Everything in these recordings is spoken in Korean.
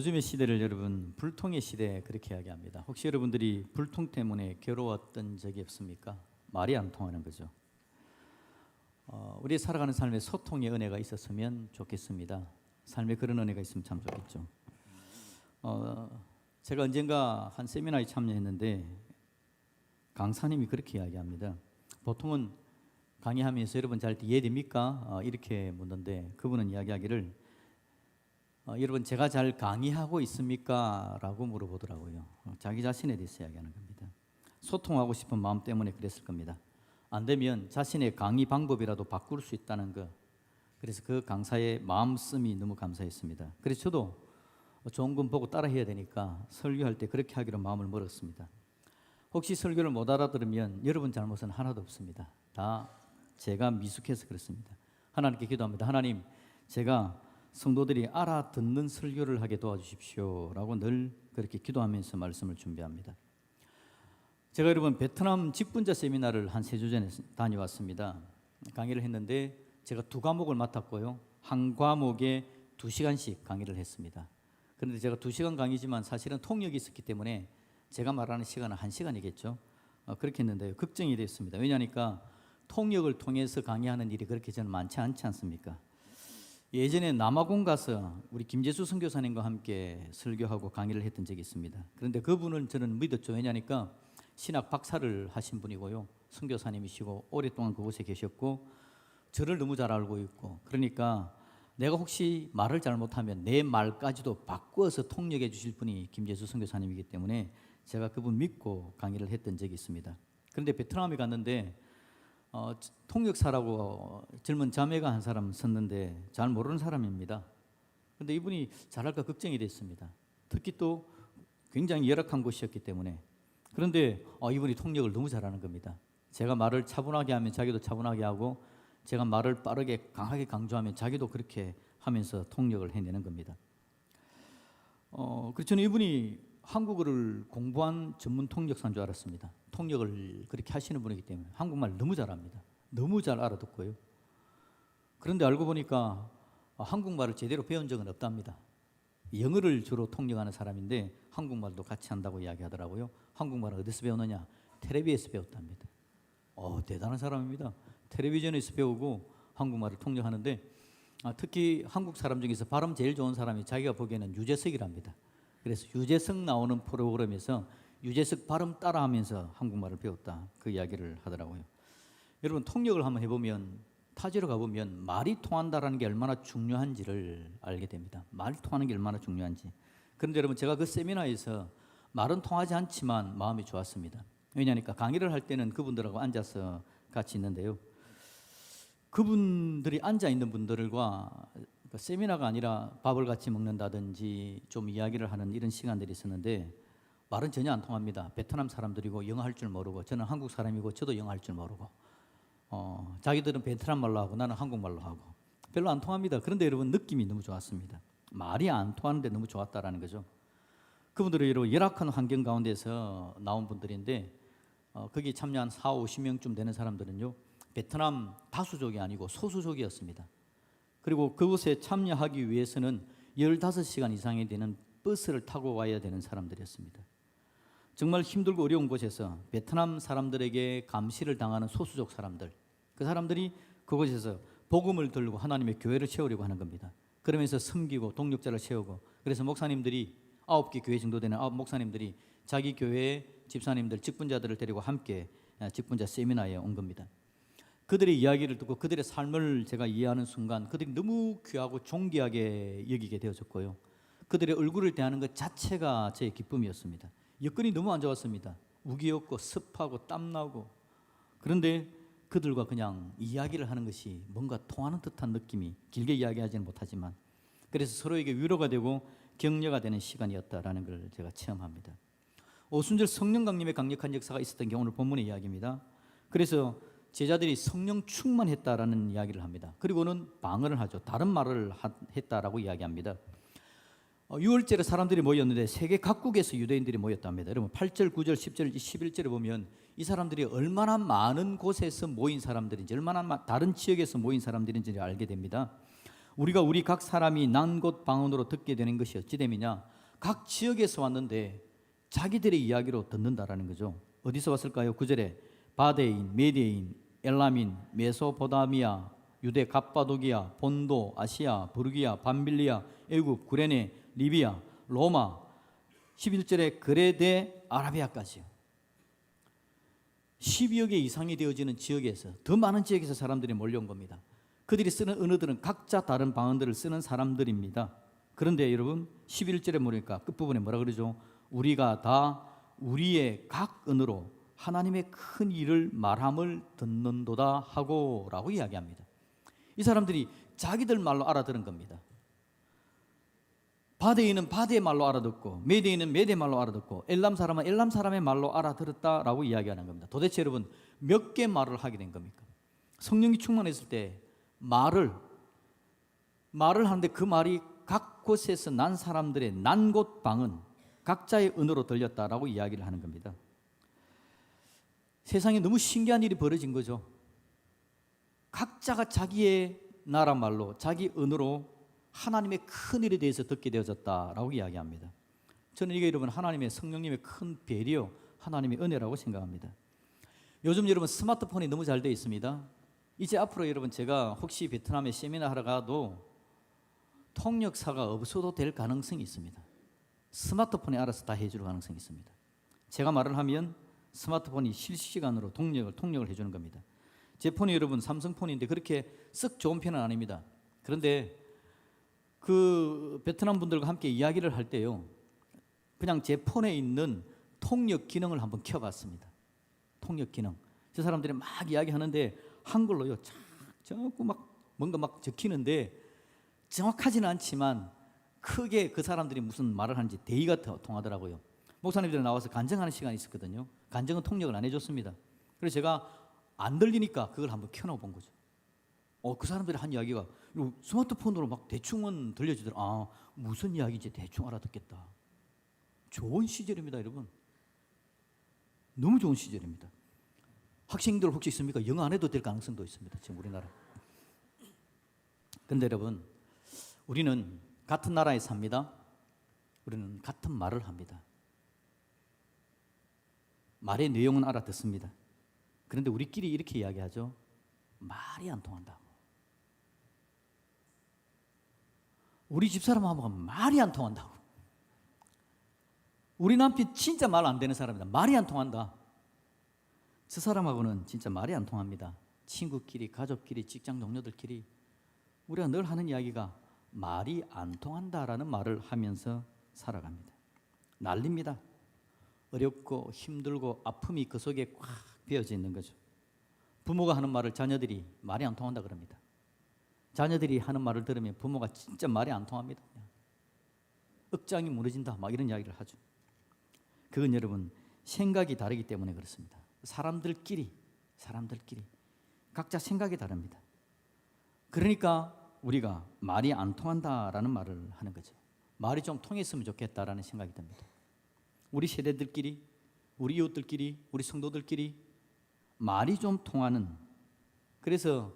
요즘의 시대를 여러분 불통의 시대 그렇게 이야기합니다. 혹시 여러분들이 불통 때문에 괴로웠던 적이 없습니까? 말이 안 통하는 거죠. 우리 살아가는 삶에 소통의 은혜가 있었으면 좋겠습니다. 삶에 그런 은혜가 있으면 참 좋겠죠. 제가 언젠가 한 세미나에 참여했는데 강사님이 그렇게 이야기합니다. 보통은 강의하면서 여러분 잘 이해됩니까? 이렇게 묻는데 그분은 이야기하기를 여러분 제가 잘 강의하고 있습니까? 라고 물어보더라고요. 자기 자신에 대해서 이야기하는 겁니다. 소통하고 싶은 마음 때문에 그랬을 겁니다. 안 되면 자신의 강의 방법이라도 바꿀 수 있다는 거. 그래서 그 강사의 마음씀이 너무 감사했습니다. 그래서 저도 좋은 건 보고 따라 해야 되니까 설교할 때 그렇게 하기로 마음을 먹었습니다. 혹시 설교를 못 알아들으면 여러분 잘못은 하나도 없습니다. 다 제가 미숙해서 그렇습니다. 하나님께 기도합니다. 하나님, 제가 성도들이 알아듣는 설교를 하게 도와주십시오 라고 늘 그렇게 기도하면서 말씀을 준비합니다. 제가 여러분 베트남 직분자 세미나를 한 3주 전에 다녀왔습니다. 강의를 했는데 제가 2과목을 맡았고요. 한 과목에 2시간씩 강의를 했습니다. 그런데 제가 2시간 강의지만 사실은 통역이 있었기 때문에 제가 말하는 시간은 1시간이겠죠. 그렇게 했는데요. 걱정이 됐습니다. 왜냐하니까 통역을 통해서 강의하는 일이 그렇게 저는 많지 않지 않습니까? 예전에 남아공 가서 우리 김재수 선교사님과 함께 설교하고 강의를 했던 적이 있습니다. 그런데 그분을 저는 믿었죠. 왜냐하니까 신학 박사를 하신 분이고요. 선교사님이시고 오랫동안 그곳에 계셨고 저를 너무 잘 알고 있고, 그러니까 내가 혹시 말을 잘못하면 내 말까지도 바꾸어서 통역해 주실 분이 김재수 선교사님이기 때문에 제가 그분 믿고 강의를 했던 적이 있습니다. 그런데 베트남에 갔는데 통역사라고 젊은 자매가 한 사람 섰는데 잘 모르는 사람입니다. 그런데 이분이 잘할까 걱정이 됐습니다. 특히 또 굉장히 열악한 곳이었기 때문에. 그런데 이분이 통역을 너무 잘하는 겁니다. 제가 말을 차분하게 하면 자기도 차분하게 하고, 제가 말을 빠르게 강하게 강조하면 자기도 그렇게 하면서 통역을 해내는 겁니다. 그래서 저는 이분이 한국어를 공부한 전문 통역사인 줄 알았습니다. 통역을 그렇게 하시는 분이기 때문에 한국말 너무 잘합니다. 너무 잘 알아듣고요. 그런데 알고 보니까 한국말을 제대로 배운 적은 없답니다. 영어를 주로 통역하는 사람인데 한국말도 같이 한다고 이야기하더라고요. 한국말을 어디서 배웠느냐? 텔레비에서 배웠답니다. 대단한 사람입니다. 텔레비전에서 배우고 한국말을 통역하는데 특히 한국 사람 중에서 발음 제일 좋은 사람이 자기가 보기에는 유재석이랍니다. 그래서 유재석 나오는 프로그램에서 유재석 발음 따라하면서 한국말을 배웠다, 그 이야기를 하더라고요. 여러분 통역을 한번 해보면, 타지로 가보면 말이 통한다는 게 얼마나 중요한지를 알게 됩니다. 말이 통하는 게 얼마나 중요한지. 그런데 여러분 제가 그 세미나에서 말은 통하지 않지만 마음이 좋았습니다. 왜냐하니까 강의를 할 때는 그분들하고 앉아서 같이 있는데요. 그분들이 앉아있는 분들과 세미나가 아니라 밥을 같이 먹는다든지 좀 이야기를 하는 이런 시간들이 있었는데 말은 전혀 안 통합니다. 베트남 사람들이고 영어 할 줄 모르고, 저는 한국 사람이고 저도 영어 할 줄 모르고, 자기들은 베트남 말로 하고 나는 한국말로 하고 별로 안 통합니다. 그런데 여러분 느낌이 너무 좋았습니다. 말이 안 통하는데 너무 좋았다라는 거죠. 그분들은 여러분 열악한 환경 가운데서 나온 분들인데 거기 참여한 40-50명쯤 되는 사람들은요 베트남 다수족이 아니고 소수족이었습니다. 그리고 그곳에 참여하기 위해서는 15시간 이상이 되는 버스를 타고 와야 되는 사람들이었습니다. 정말 힘들고 어려운 곳에서 베트남 사람들에게 감시를 당하는 소수족 사람들, 그 사람들이 그곳에서 복음을 들고 하나님의 교회를 세우려고 하는 겁니다. 그러면서 섬기고 동력자를 세우고, 그래서 목사님들이 9개 교회 정도 되는 9 목사님들이 자기 교회의 집사님들, 직분자들을 데리고 함께 직분자 세미나에 온 겁니다. 그들의 이야기를 듣고 그들의 삶을 제가 이해하는 순간 그들이 너무 귀하고 존귀하게 여기게 되어졌고요. 그들의 얼굴을 대하는 것 자체가 제 기쁨이었습니다. 여건이 너무 안 좋았습니다. 우기였고 습하고 땀나고. 그런데 그들과 그냥 이야기를 하는 것이 뭔가 통하는 듯한 느낌이, 길게 이야기하지는 못하지만 그래서 서로에게 위로가 되고 격려가 되는 시간이었다라는 걸 제가 체험합니다. 오순절 성령 강림의 강력한 역사가 있었던 게 오늘 본문의 이야기입니다. 그래서 제자들이 성령 충만했다라는 이야기를 합니다. 그리고는 방언을 하죠. 다른 말을 했다라고 이야기합니다. 6월절에 사람들이 모였는데 세계 각국에서 유대인들이 모였답니다. 여러분 8절, 9절, 10절, 11절에 보면 이 사람들이 얼마나 많은 곳에서 모인 사람들인지, 얼마나 다른 지역에서 모인 사람들인지를 알게 됩니다. 우리가 우리 각 사람이 난 곳 방언으로 듣게 되는 것이 어찌 됨이냐? 각 지역에서 왔는데 자기들의 이야기로 듣는다라는 거죠. 어디서 왔을까요? 9절에 바데인, 메데인, 엘라민, 메소포다미아, 유대 갑바도기아, 본도, 아시아, 부르기아, 밤빌리아, 애굽, 구레네, 리비아, 로마, 11절에 그레데, 아라비아까지요. 12여 개 이상이 되어지는 지역에서, 더 많은 지역에서 사람들이 몰려온 겁니다. 그들이 쓰는 언어들은 각자 다른 방언들을 쓰는 사람들입니다. 그런데 여러분 11절에 보니까 끝부분에 뭐라 그러죠? 우리가 다 우리의 각 언어로 하나님의 큰 일을 말함을 듣는도다 하고 라고 이야기합니다. 이 사람들이 자기들 말로 알아들은 겁니다. 바데인은 바데의 말로 알아듣고, 메데인은 메데 말로 알아듣고, 엘람 사람은 엘람 사람의 말로 알아들었다라고 이야기하는 겁니다. 도대체 여러분 몇 개 말을 하게 된 겁니까? 성령이 충만했을 때 말을 하는데 그 말이 각 곳에서 난 사람들의 난 곳 방언, 각자의 언어로 들렸다라고 이야기를 하는 겁니다. 세상에 너무 신기한 일이 벌어진 거죠. 각자가 자기의 나라 말로, 자기 언어로 하나님의 큰 일에 대해서 듣게 되어졌다라고 이야기합니다. 저는 이게 여러분 하나님의 성령님의 큰 배려, 하나님의 은혜라고 생각합니다. 요즘 여러분 스마트폰이 너무 잘 되어 있습니다. 이제 앞으로 여러분 제가 혹시 베트남에 세미나 하러 가도 통역사가 없어도 될 가능성이 있습니다. 스마트폰이 알아서 다 해줄 가능성이 있습니다. 제가 말을 하면 스마트폰이 실시간으로 통역을 해주는 겁니다. 제 폰이 여러분 삼성폰인데 그렇게 썩 좋은 편은 아닙니다. 그런데 그 베트남 분들과 함께 이야기를 할 때요, 그냥 제 폰에 있는 통역 기능을 한번 켜봤습니다. 통역 기능. 저 사람들이 막 이야기하는데 한글로요, 자꾸 막 뭔가 막 적히는데 정확하지는 않지만 크게 그 사람들이 무슨 말을 하는지 대의가 통하더라고요. 목사님들이 나와서 간증하는 시간이 있었거든요. 간증은 통역을 안 해줬습니다. 그래서 제가 안 들리니까 그걸 한번 켜놓은 거죠. 그 사람들이 한 이야기가 스마트폰으로 막 대충은 들려주더라. 아, 무슨 이야기인지 대충 알아듣겠다. 좋은 시절입니다, 여러분. 너무 좋은 시절입니다. 학생들 혹시 있습니까? 영어 안 해도 될 가능성도 있습니다, 지금 우리나라. 그런데 여러분, 우리는 같은 나라에 삽니다. 우리는 같은 말을 합니다. 말의 내용은 알아듣습니다. 그런데 우리끼리 이렇게 이야기하죠. 말이 안 통한다고. 우리 집사람하고 말이 안 통한다고. 우리 남편 진짜 말 안 되는 사람이다. 말이 안 통한다. 저 사람하고는 진짜 말이 안 통합니다. 친구끼리, 가족끼리, 직장 동료들끼리 우리가 늘 하는 이야기가 말이 안 통한다라는 말을 하면서 살아갑니다. 난립니다. 어렵고 힘들고 아픔이 그 속에 꽉 베어져 있는 거죠. 부모가 하는 말을 자녀들이 말이 안 통한다 그럽니다. 자녀들이 하는 말을 들으면 부모가 진짜 말이 안 통합니다. 억장이 무너진다 막 이런 이야기를 하죠. 그건 여러분 생각이 다르기 때문에 그렇습니다. 사람들끼리 각자 생각이 다릅니다. 그러니까 우리가 말이 안 통한다라는 말을 하는 거죠. 말이 좀 통했으면 좋겠다라는 생각이 듭니다. 우리 세대들끼리, 우리 이웃들끼리, 우리 성도들끼리 말이 좀 통하는, 그래서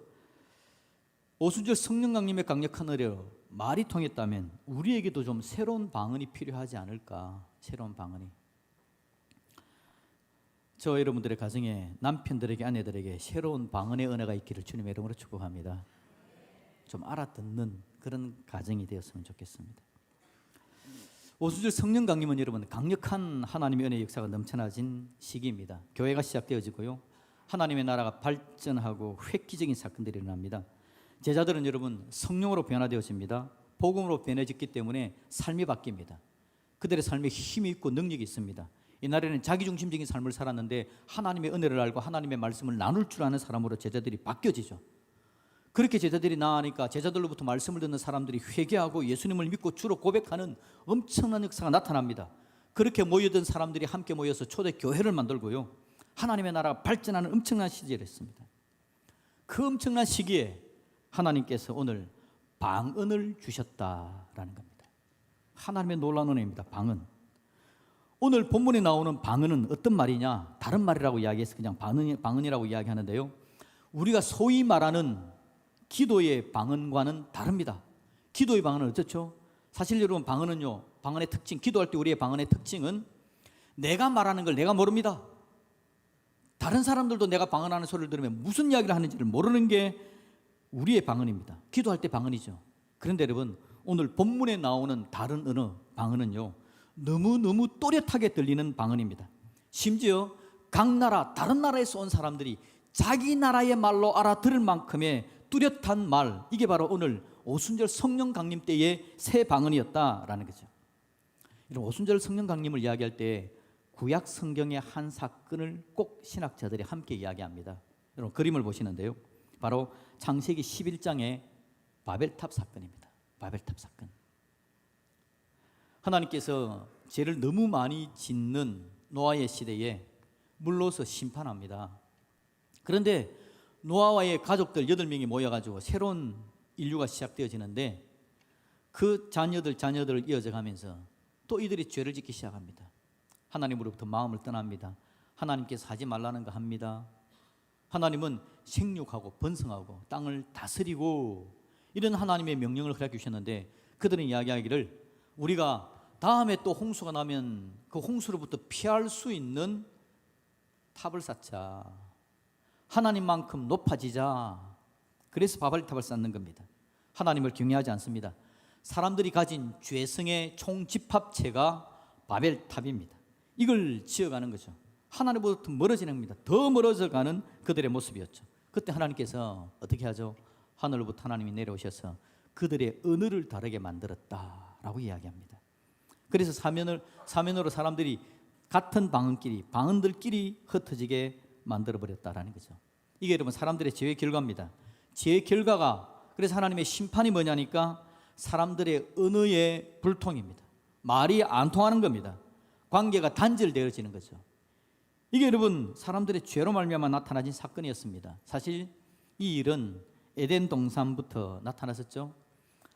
오순절 성령 강림의 강력한 은혜로 말이 통했다면 우리에게도 좀 새로운 방언이 필요하지 않을까. 새로운 방언이. 저 여러분들의 가정에 남편들에게 아내들에게 새로운 방언의 은혜가 있기를 주님의 이름으로 축복합니다. 좀 알아듣는 그런 가정이 되었으면 좋겠습니다. 오순절 성령 강림은 여러분 강력한 하나님의 은혜의 역사가 넘쳐나진 시기입니다. 교회가 시작되어지고요, 하나님의 나라가 발전하고 획기적인 사건들이 일어납니다. 제자들은 여러분 성령으로 변화되어집니다. 복음으로 변해졌기 때문에 삶이 바뀝니다. 그들의 삶에 힘이 있고 능력이 있습니다. 이날에는 자기중심적인 삶을 살았는데 하나님의 은혜를 알고 하나님의 말씀을 나눌 줄 아는 사람으로 제자들이 바뀌어지죠. 그렇게 제자들이 나아가니까 제자들로부터 말씀을 듣는 사람들이 회개하고 예수님을 믿고 주로 고백하는 엄청난 역사가 나타납니다. 그렇게 모여든 사람들이 함께 모여서 초대 교회를 만들고요, 하나님의 나라가 발전하는 엄청난 시절이었습니다. 그 엄청난 시기에 하나님께서 오늘 방언을 주셨다라는 겁니다. 하나님의 놀라운 은혜입니다. 방언. 오늘 본문에 나오는 방언은 어떤 말이냐? 다른 말이라고 이야기해서 그냥 방언이라고 이야기하는데요, 우리가 소위 말하는 기도의 방언과는 다릅니다. 기도의 방언은 어떻죠? 사실 여러분, 방언의 특징, 기도할 때 우리의 방언의 특징은 내가 말하는 걸 내가 모릅니다. 다른 사람들도 내가 방언하는 소리를 들으면 무슨 이야기를 하는지를 모르는 게 우리의 방언입니다. 기도할 때 방언이죠. 그런데 여러분, 오늘 본문에 나오는 다른 언어, 방언은요, 너무너무 또렷하게 들리는 방언입니다. 심지어 각 나라, 다른 나라에서 온 사람들이 자기 나라의 말로 알아들을 만큼의 뚜렷한 말, 이게 바로 오늘 오순절 성령 강림 때의 새 방언이었다라는 거죠. 이런 오순절 성령 강림을 이야기할 때 구약 성경의 한 사건을 꼭 신학자들이 함께 이야기합니다. 여러분, 그림을 보시는데요, 바로 창세기 11장의 바벨탑 사건입니다. 바벨탑 사건. 하나님께서 죄를 너무 많이 짓는 노아의 시대에 물로서 심판합니다. 그런데 노아와의 가족들 8명이 모여가지고 새로운 인류가 시작되어지는데, 그 자녀들 이어져가면서 또 이들이 죄를 짓기 시작합니다. 하나님으로부터 마음을 떠납니다. 하나님께서 하지 말라는 거 합니다. 하나님은 생육하고 번성하고 땅을 다스리고 이런 하나님의 명령을 허락해 주셨는데, 그들은 이야기하기를 우리가 다음에 또 홍수가 나면 그 홍수로부터 피할 수 있는 탑을 쌓자, 하나님만큼 높아지자. 그래서 바벨탑을 쌓는 겁니다. 하나님을 경외하지 않습니다. 사람들이 가진 죄성의 총집합체가 바벨탑입니다. 이걸 지어가는 거죠. 하나님보다 멀어지는 겁니다. 더 멀어져가는 그들의 모습이었죠. 그때 하나님께서 어떻게 하죠? 하늘로부터 하나님이 내려오셔서 그들의 언어를 다르게 만들었다라고 이야기합니다. 그래서 사면으로 사람들이 같은 방언들끼리 흩어지게 만들어버렸다라는 거죠. 이게 여러분, 사람들의 죄의 결과입니다. 죄의 결과가, 그래서 하나님의 심판이 뭐냐니까 사람들의 언어의 불통입니다. 말이 안 통하는 겁니다. 관계가 단절되어지는 거죠. 이게 여러분, 사람들의 죄로 말미암아 나타나진 사건이었습니다. 사실 이 일은 에덴 동산부터 나타났었죠.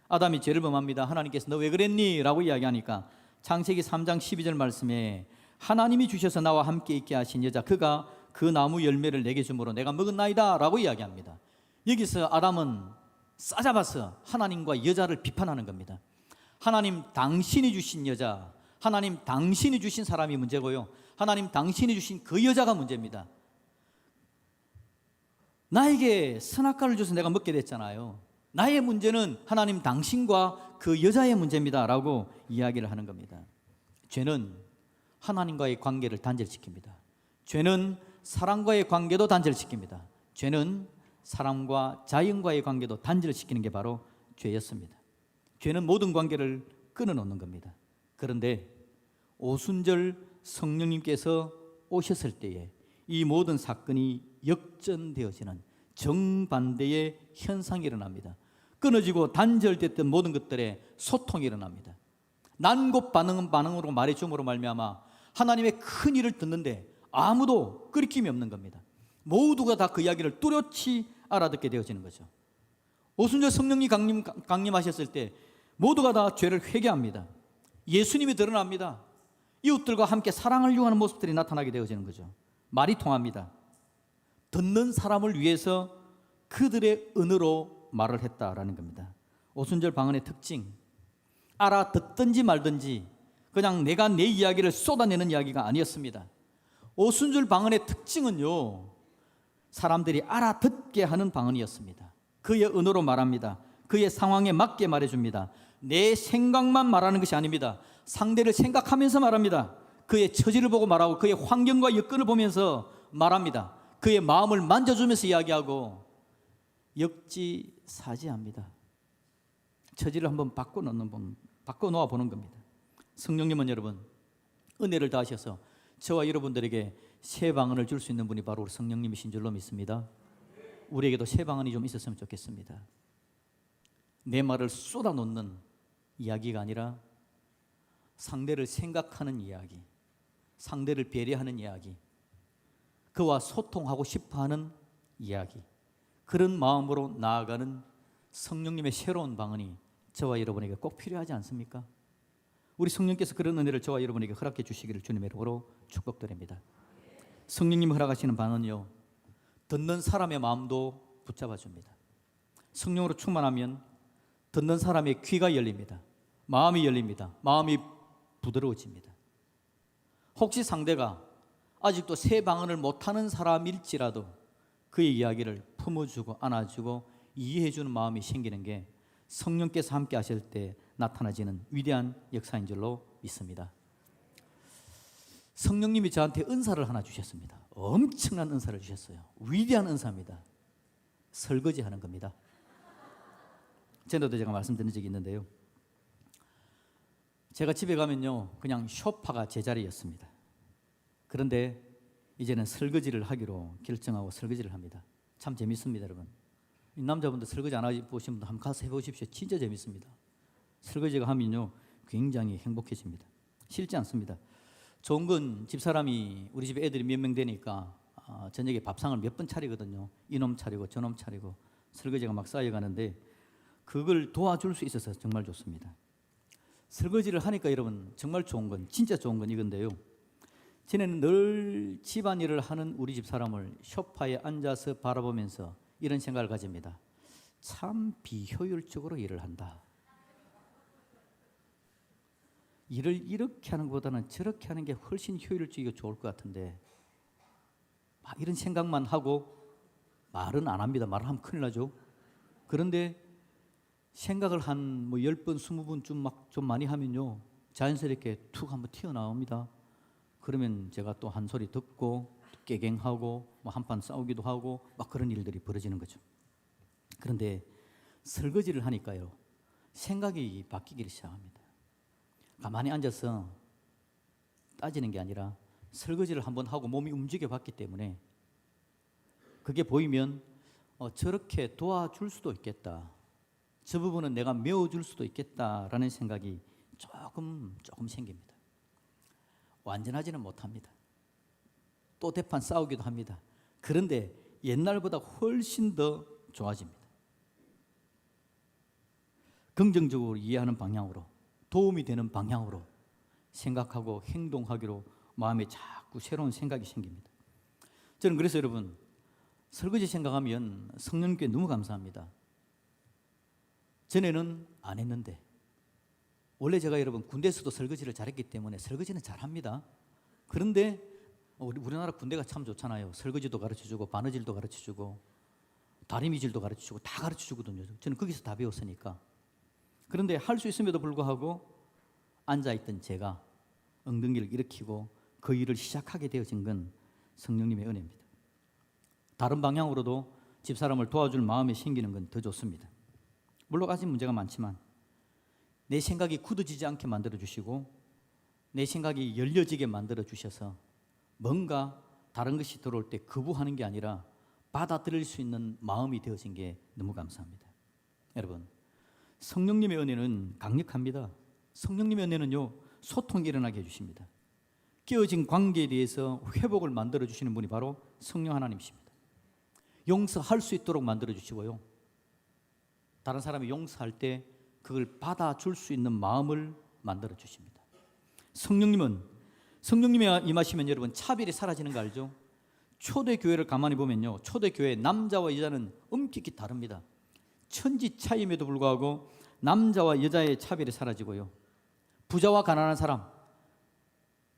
아담이 죄를 범합니다. 하나님께서 너 왜 그랬니? 라고 이야기하니까 창세기 3장 12절 말씀에 하나님이 주셔서 나와 함께 있게 하신 여자, 그가 그 나무 열매를 내게 주므로 내가 먹었나이다 라고 이야기합니다. 여기서 아담은 싸잡아서 하나님과 여자를 비판하는 겁니다. 하나님 당신이 주신 여자, 하나님 당신이 주신 사람이 문제고요, 하나님 당신이 주신 그 여자가 문제입니다. 나에게 선악과를 줘서 내가 먹게 됐잖아요. 나의 문제는 하나님 당신과 그 여자의 문제입니다 라고 이야기를 하는 겁니다. 죄는 하나님과의 관계를 단절시킵니다. 죄는 사람과의 관계도 단절시킵니다. 죄는 사람과 자연과의 관계도 단절시키는 게 바로 죄였습니다. 죄는 모든 관계를 끊어놓는 겁니다. 그런데 오순절 성령님께서 오셨을 때에 이 모든 사건이 역전되어지는 정반대의 현상이 일어납니다. 끊어지고 단절됐던 모든 것들의 소통이 일어납니다. 난곱 반응으로 말해줌으로 말미암아 하나님의 큰 일을 듣는데 아무도 끄리낌이 없는 겁니다. 모두가 다 그 이야기를 뚜렷이 알아듣게 되어지는 거죠. 오순절 성령님 강림하셨을 때 모두가 다 죄를 회개합니다. 예수님이 드러납니다. 이웃들과 함께 사랑을 요하는 모습들이 나타나게 되어지는 거죠. 말이 통합니다. 듣는 사람을 위해서 그들의 언어로 말을 했다라는 겁니다. 오순절 방언의 특징, 알아듣든지 말든지 그냥 내가 내 이야기를 쏟아내는 이야기가 아니었습니다. 오순절 방언의 특징은요, 사람들이 알아듣게 하는 방언이었습니다. 그의 언어로 말합니다. 그의 상황에 맞게 말해줍니다. 내 생각만 말하는 것이 아닙니다. 상대를 생각하면서 말합니다. 그의 처지를 보고 말하고 그의 환경과 여건을 보면서 말합니다. 그의 마음을 만져주면서 이야기하고 역지사지합니다. 처지를 한번 바꿔놓아 보는 겁니다. 성령님은 여러분 은혜를 다하셔서 저와 여러분들에게 새 방언을 줄 수 있는 분이 바로 우리 성령님이신 줄로 믿습니다. 우리에게도 새 방언이 좀 있었으면 좋겠습니다. 내 말을 쏟아놓는 이야기가 아니라 상대를 생각하는 이야기, 상대를 배려하는 이야기, 그와 소통하고 싶어하는 이야기, 그런 마음으로 나아가는 성령님의 새로운 방언이 저와 여러분에게 꼭 필요하지 않습니까? 우리 성령께서 그런 은혜를 저와 여러분에게 허락해 주시기를 주님의 이름으로 축복드립니다. 성령님 허락하시는 방언이요, 듣는 사람의 마음도 붙잡아 줍니다. 성령으로 충만하면 듣는 사람의 귀가 열립니다. 마음이 열립니다. 마음이 부드러워집니다. 혹시 상대가 아직도 새 방언을 못하는 사람일지라도 그의 이야기를 품어주고 안아주고 이해해주는 마음이 생기는 게 성령께서 함께 하실 때 나타나지는 위대한 역사인 줄로 믿습니다. 성령님이 저한테 은사를 하나 주셨습니다. 엄청난 은사를 주셨어요. 위대한 은사입니다. 설거지하는 겁니다. 전에도 제가 말씀드린 적이 있는데요. 제가 집에 가면요, 그냥 소파가 제자리였습니다. 그런데 이제는 설거지를 하기로 결정하고 설거지를 합니다. 참 재밌습니다, 여러분. 이 남자분들 설거지 안 해보신 분들 한번 가서 해보십시오. 진짜 재밌습니다. 설거지가 하면요, 굉장히 행복해집니다. 싫지 않습니다. 좋은 건 집사람이 우리 집에 애들이 몇 명 되니까 저녁에 밥상을 몇 번 차리거든요. 이놈 차리고 저놈 차리고 설거지가 막 쌓여가는데 그걸 도와줄 수 있어서 정말 좋습니다. 설거지를 하니까 여러분 정말 좋은 건, 진짜 좋은 건 이건데요. 전에는 늘 집안일을 하는 우리 집 사람을 소파에 앉아서 바라보면서 이런 생각을 가집니다. 참 비효율적으로 일을 한다. 일을 이렇게 하는 것보다는 저렇게 하는 게 훨씬 효율적이고 좋을 것 같은데 막 이런 생각만 하고 말은 안 합니다. 말을 하면 큰일 나죠. 그런데 생각을 한 뭐 10번, 20번 좀 많이 하면요, 자연스럽게 툭 한번 튀어나옵니다. 그러면 제가 또 한 소리 듣고 깨갱하고 뭐 한판 싸우기도 하고 막 그런 일들이 벌어지는 거죠. 그런데 설거지를 하니까요, 생각이 바뀌기 시작합니다. 가만히 앉아서 따지는 게 아니라 설거지를 한번 하고 몸이 움직여 봤기 때문에 그게 보이면 저렇게 도와줄 수도 있겠다. 저 부분은 내가 메워줄 수도 있겠다라는 생각이 조금 생깁니다. 완전하지는 못합니다. 또 대판 싸우기도 합니다. 그런데 옛날보다 훨씬 더 좋아집니다. 긍정적으로 이해하는 방향으로, 도움이 되는 방향으로 생각하고 행동하기로 마음에 자꾸 새로운 생각이 생깁니다. 저는 그래서 여러분, 설거지 생각하면 성령께 너무 감사합니다. 전에는 안 했는데, 원래 제가 여러분 군대에서도 설거지를 잘했기 때문에 설거지는 잘합니다. 그런데 우리나라 군대가 참 좋잖아요. 설거지도 가르쳐주고 바느질도 가르쳐주고 다리미질도 가르쳐주고 다 가르쳐주거든요. 저는 거기서 다 배웠으니까. 그런데 할 수 있음에도 불구하고 앉아있던 제가 엉덩이를 일으키고 그 일을 시작하게 되어진 건 성령님의 은혜입니다. 다른 방향으로도 집사람을 도와줄 마음이 생기는 건 더 좋습니다. 물론 아직 문제가 많지만 내 생각이 굳어지지 않게 만들어주시고 내 생각이 열려지게 만들어주셔서 뭔가 다른 것이 들어올 때 거부하는 게 아니라 받아들일 수 있는 마음이 되어진 게 너무 감사합니다. 여러분, 성령님의 은혜는 강력합니다. 성령님의 은혜는요, 소통이 일어나게 해주십니다. 깨어진 관계에 대해서 회복을 만들어주시는 분이 바로 성령 하나님이십니다. 용서할 수 있도록 만들어주시고요, 다른 사람이 용서할 때 그걸 받아줄 수 있는 마음을 만들어주십니다. 성령님이 임하시면 여러분 차별이 사라지는 거 알죠? 초대교회를 가만히 보면요, 초대교회 남자와 여자는 엄격히 다릅니다. 천지 차이임에도 불구하고 남자와 여자의 차별이 사라지고요, 부자와 가난한 사람,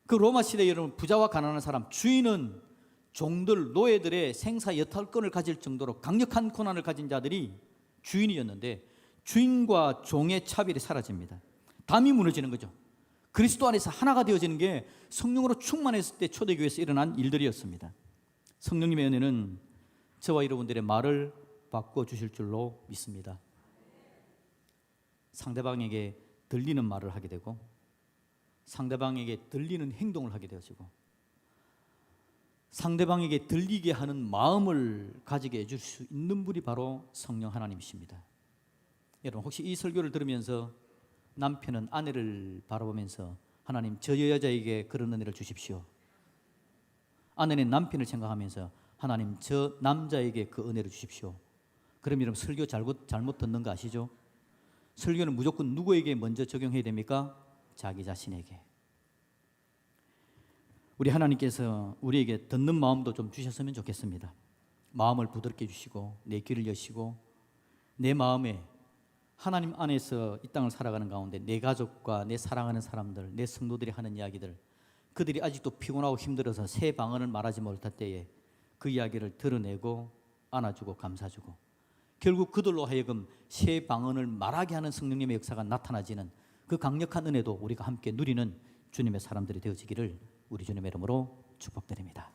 그 로마 시대에 여러분 부자와 가난한 사람, 주인은 종들, 노예들의 생사 여탈권을 가질 정도로 강력한 권한을 가진 자들이 주인이었는데 주인과 종의 차별이 사라집니다. 담이 무너지는 거죠. 그리스도 안에서 하나가 되어지는 게 성령으로 충만했을 때 초대교회에서 일어난 일들이었습니다. 성령님의 은혜는 저와 여러분들의 말을 바꿔주실 줄로 믿습니다. 상대방에게 들리는 말을 하게 되고 상대방에게 들리는 행동을 하게 되어지고 상대방에게 들리게 하는 마음을 가지게 해줄 수 있는 분이 바로 성령 하나님이십니다. 여러분, 혹시 이 설교를 들으면서 남편은 아내를 바라보면서 하나님 저 여자에게 그런 은혜를 주십시오, 아내는 남편을 생각하면서 하나님 저 남자에게 그 은혜를 주십시오, 그럼 여러분 설교 잘못 듣는 거 아시죠? 설교는 무조건 누구에게 먼저 적용해야 됩니까? 자기 자신에게. 우리 하나님께서 우리에게 듣는 마음도 좀 주셨으면 좋겠습니다. 마음을 부드럽게 주시고 내 귀를 여시고 내 마음에 하나님 안에서 이 땅을 살아가는 가운데 내 가족과 내 사랑하는 사람들, 내 성도들이 하는 이야기들, 그들이 아직도 피곤하고 힘들어서 새 방언을 말하지 못할 때에 그 이야기를 드러내고 안아주고 감사주고, 결국 그들로 하여금 새 방언을 말하게 하는 성령님의 역사가 나타나지는 그 강력한 은혜도 우리가 함께 누리는 주님의 사람들이 되어지기를 우리 주님의 이름으로 축복드립니다.